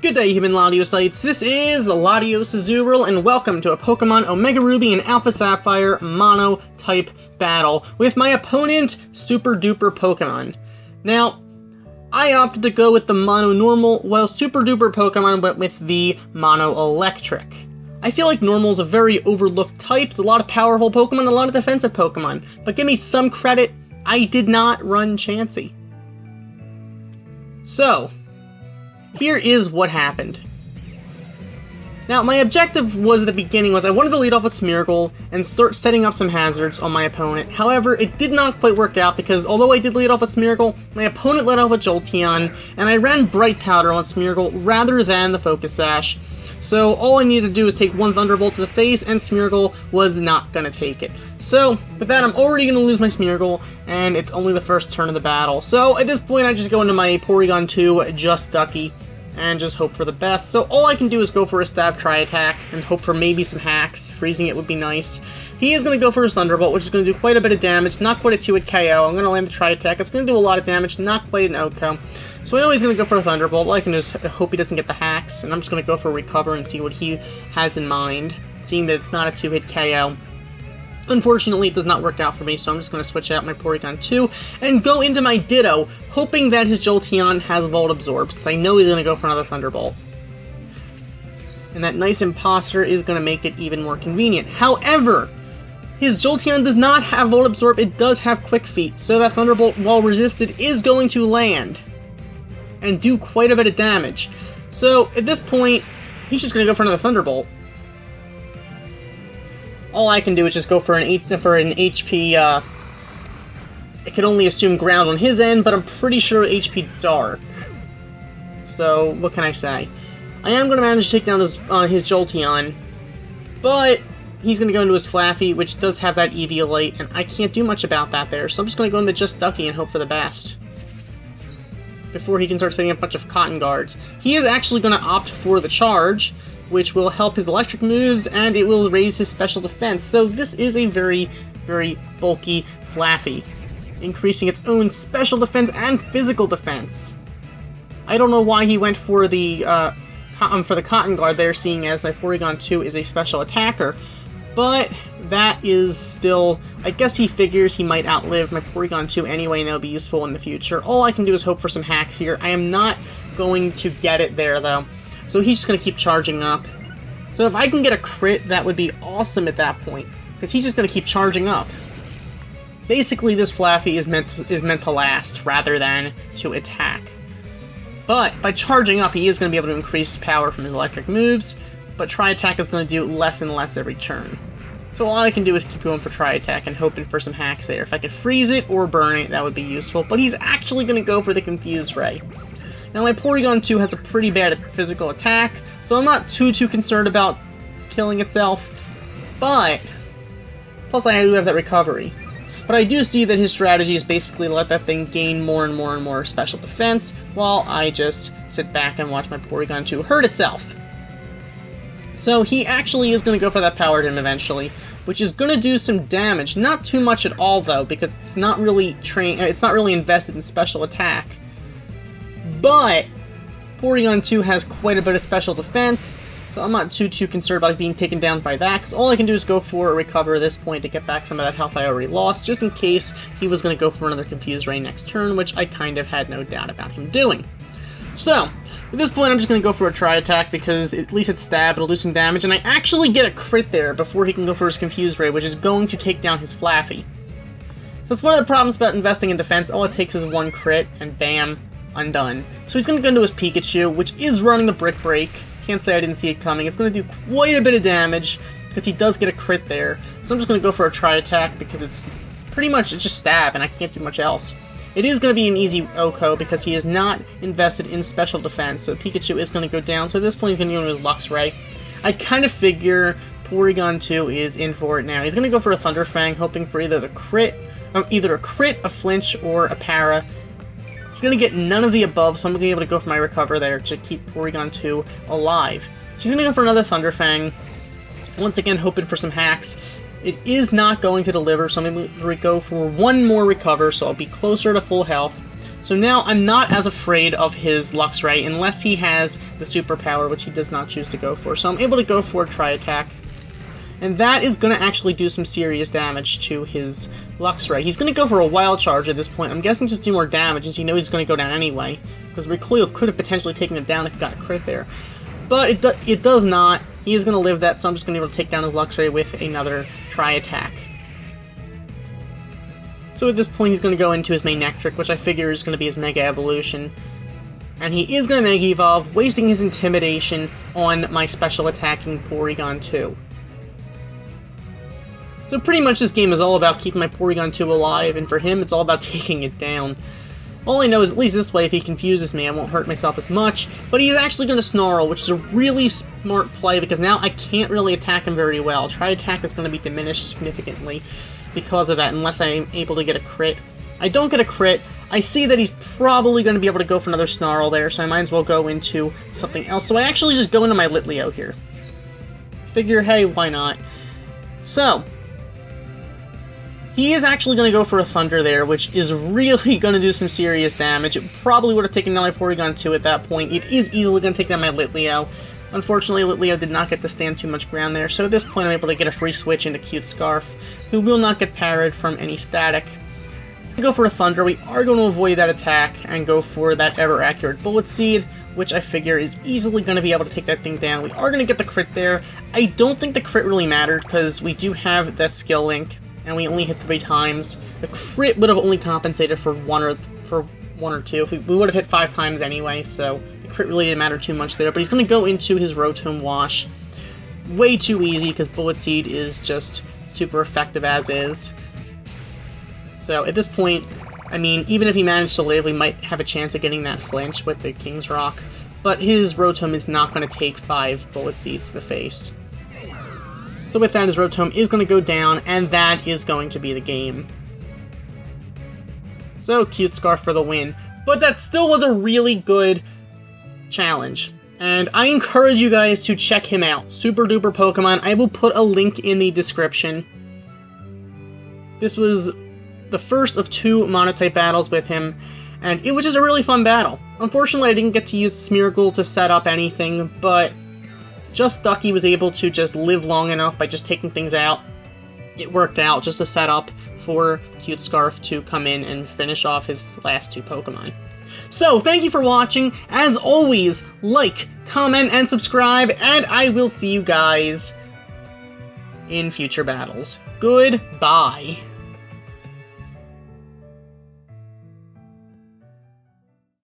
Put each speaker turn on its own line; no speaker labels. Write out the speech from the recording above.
Good day, human Ladiocytes. This is Latios Azurill, and welcome to a Pokemon Omega Ruby and Alpha Sapphire Mono-type battle with my opponent, SuperDuperPokemon. Now, I opted to go with the Mono-Normal, while SuperDuperPokemon went with the Mono-Electric. I feel like Normal is a very overlooked type. There's a lot of powerful Pokemon and a lot of defensive Pokemon, but give me some credit, I did not run Chansey. So, here is what happened. Now, my objective was at the beginning was I wanted to lead off with Smeargle and start setting up some hazards on my opponent. However, it did not quite work out because although I did lead off with Smeargle, my opponent led off with Jolteon, and I ran Bright Powder on Smeargle rather than the Focus Sash. So all I needed to do was take one Thunderbolt to the face, and Smeargle was not going to take it. So, with that, I'm already going to lose my Smeargle, and it's only the first turn of the battle. So, at this point, I just go into my Porygon 2, Just Ducky, and just hope for the best. So all I can do is go for a Stab Tri-Attack, and hope for maybe some hacks. Freezing it would be nice. He is going to go for his Thunderbolt, which is going to do quite a bit of damage, not quite a 2-hit KO. I'm going to land the Tri-Attack. It's going to do a lot of damage, not quite an OHKO. So I know he's going to go for a Thunderbolt. All I can do is hope he doesn't get the hacks, and I'm just going to go for a Recover and see what he has in mind, seeing that it's not a 2-hit KO. Unfortunately, it does not work out for me, so I'm just going to switch out my Porygon 2 and go into my Ditto, hoping that his Jolteon has Volt Absorb, since I know he's going to go for another Thunderbolt. And that nice Imposter is going to make it even more convenient. However, his Jolteon does not have Volt Absorb, it does have Quick Feet, so that Thunderbolt, while resisted, is going to land and do quite a bit of damage. So, at this point, he's just going to go for another Thunderbolt. All I can do is just go for an HP, it can only assume ground on his end, but I'm pretty sure HP Dark. So, what can I say? I am going to manage to take down his Jolteon, but he's going to go into his Flaffy, which does have that Eviolite, and I can't do much about that there, so I'm just going to go into Just Ducky and hope for the best before he can start setting up a bunch of Cotton Guards. He is actually going to opt for the Charge, which will help his electric moves, and it will raise his special defense. So this is a very, very bulky Flaffy, increasing its own special defense and physical defense. I don't know why he went for the Cotton Guard there, seeing as my Porygon 2 is a special attacker, but that is still, I guess he figures he might outlive my Porygon 2 anyway, and it'll be useful in the future. All I can do is hope for some hacks here. I am not going to get it there, though. So he's just going to keep charging up. So if I can get a crit, that would be awesome at that point, because he's just going to keep charging up. Basically, this Flaffy is meant to last, rather than to attack. But by charging up, he is going to be able to increase power from his electric moves, but Tri-Attack is going to do less and less every turn. So all I can do is keep going for Tri-Attack and hoping for some hacks there. If I could freeze it or burn it, that would be useful, but he's actually going to go for the Confuse Ray. Now my Porygon 2 has a pretty bad physical attack, so I'm not too concerned about killing itself, but plus I do have that recovery. But I do see that his strategy is basically let that thing gain more and more and more special defense, while I just sit back and watch my Porygon 2 hurt itself. So he actually is going to go for that Power Gem eventually, which is going to do some damage. Not too much at all though, because it's not really invested in special attack. But Porygon 2 has quite a bit of special defense, so I'm not too concerned about being taken down by that, because all I can do is go for a Recover at this point to get back some of that health I already lost, just in case he was going to go for another Confuse Ray next turn, which I kind of had no doubt about him doing. So, at this point I'm just going to go for a Tri-Attack, because at least it's Stab, it'll do some damage, and I actually get a crit there before he can go for his Confuse Ray, which is going to take down his Flaffy. So it's one of the problems about investing in defense. All it takes is one crit, and bam, undone. So he's going to go into his Pikachu, which is running the Brick Break. Can't say I didn't see it coming. It's going to do quite a bit of damage, because he does get a crit there. So I'm just going to go for a Tri-Attack, because it's pretty much just Stab, and I can't do much else. It is going to be an easy OHKO, because he is not invested in special defense, so Pikachu is going to go down. So at this point, he's going to go into his Lux Ray. I kind of figure Porygon 2 is in for it now. He's going to go for a Thunder Fang, hoping for either a crit, a flinch, or a para. He's going to get none of the above, so I'm going to be able to go for my Recover there to keep Porygon 2 alive. She's going to go for another Thunder Fang, once again hoping for some hacks. It is not going to deliver, so I'm going to go for one more Recover, so I'll be closer to full health. So now I'm not as afraid of his Luxray unless he has the superpower, which he does not choose to go for. So I'm able to go for a Tri-Attack. And that is going to actually do some serious damage to his Luxray. He's going to go for a Wild Charge at this point. I'm guessing just do more damage, as he knows he's going to go down anyway. Because Recoil could have potentially taken it down if he got a crit there. But it does not. He is going to live that, so I'm just going to be able to take down his Luxray with another Tri-Attack. So at this point, he's going to go into his main Nectric, which I figure is going to be his Mega Evolution. And he is going to Mega Evolve, wasting his Intimidation on my special attacking Porygon 2. So pretty much this game is all about keeping my Porygon 2 alive, and for him, it's all about taking it down. All I know is, at least this way, if he confuses me, I won't hurt myself as much, but he's actually going to Snarl, which is a really smart play, because now I can't really attack him very well. Tri-Attack is going to be diminished significantly because of that, unless I'm able to get a crit. I don't get a crit. I see that he's probably going to be able to go for another Snarl there, so I might as well go into something else. So I actually just go into my Litleo here. Figure, hey, why not? So he is actually going to go for a Thunder there, which is really going to do some serious damage. It probably would have taken down my Porygon 2 at that point. It is easily going to take down my Litleo. Unfortunately, Litleo did not get to stand too much ground there, so at this point I'm able to get a free switch into Cute Scarf, who will not get parried from any static. To go for a Thunder, we are going to avoid that attack and go for that ever-accurate Bullet Seed, which I figure is easily going to be able to take that thing down. We are going to get the crit there. I don't think the crit really mattered, because we do have that skill link, and we only hit 3 times. The crit would have only compensated for one or two. If we would have hit 5 times anyway, so the crit really didn't matter too much there. But he's going to go into his Rotom Wash. Way too easy, because Bullet Seed is just super effective as is. So at this point, I mean, even if he managed to live, we might have a chance of getting that flinch with the King's Rock. But his Rotom is not going to take 5 Bullet Seeds to the face. So with that, his Rotom is going to go down, and that is going to be the game. So, Cute Scarf for the win. But that still was a really good challenge. And I encourage you guys to check him out. SuperDuperPokemon. I will put a link in the description. This was the first of 2 Monotype battles with him, and it was just a really fun battle. Unfortunately, I didn't get to use Smeargle to set up anything, but just Ducky was able to just live long enough by just taking things out. It worked out just to set up for Cute Scarf to come in and finish off his last 2 Pokemon. So, thank you for watching. As always, like, comment, and subscribe, and I will see you guys in future battles. Goodbye.